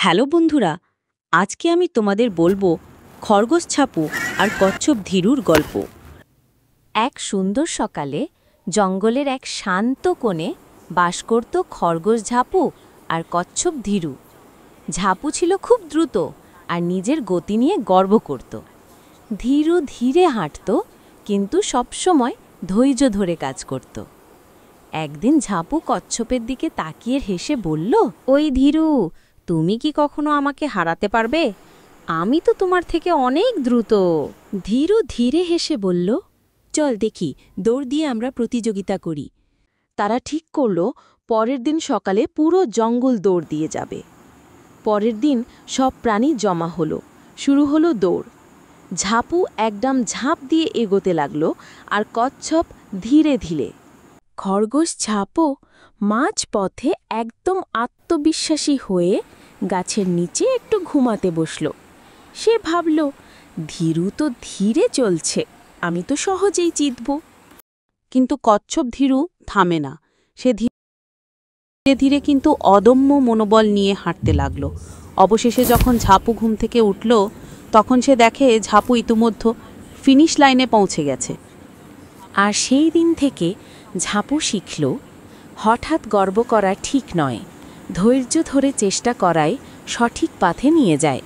Hello বন্ধুরা, আজকে আমি তোমাদের বলবো খরগোশ ছাপু আর কচ্ছপ ধীরুর গল্প। এক সুন্দর সকালে জঙ্গলের এক শান্ত কোণে বাস করত খরগোশ ঝাপু আর কচ্ছপ ধীরু। ঝাপু ছিল খুব দ্রুত আর নিজের গতি নিয়ে গর্ব করত। ধীরু ধীরে হাঁটত, কিন্তু সবসময় ধৈর্য ধরে কাজ করত। একদিন ঝাপু কচ্ছপের দিকে তাকিয়ে হেসে বলল, ওই ধীরু, তুমি কি কখনো আমাকে হারাতে পারবে? আমি তো তোমার থেকে অনেক দ্রুত। ধীরু ধীরে হেসে বলল, চল দেখি, দৌড় দিয়ে আমরা প্রতিযোগিতা করি। তারা ঠিক করল পরের দিন সকালে পুরো জঙ্গল দৌড় দিয়ে যাবে। পরের দিন সব প্রাণী জমা হলো, শুরু হলো দৌড়। ঝাপু একদম ঝাঁপ দিয়ে এগোতে লাগল আর কচ্ছপ ধীরে ধীরে। খরগোশ ঝাপু মাঝ পথে একদম আত্মবিশ্বাসী হয়ে গাছের নিচে একটু ঘুমাতে বসল। সে ভাবল, ধীরু তো ধীরে চলছে, আমি তো সহজেই জিতব। কিন্তু কচ্ছপ ধীরু থামে না। সে ধীরে ধীরে কিন্তু অদম্য মনোবল নিয়ে হাঁটতে লাগল। অবশেষে যখন ঝাপু ঘুম থেকে উঠল, তখন সে দেখে ঝাপু ইতিমধ্যে ফিনিশ লাইনে পৌঁছে গেছে। আর সেই দিন থেকে ঝাপু শিখল, হঠাৎ গর্ব করা ঠিক নয়, ধৈর্য ধরে চেষ্টা করাই সঠিক পথে নিয়ে যায়।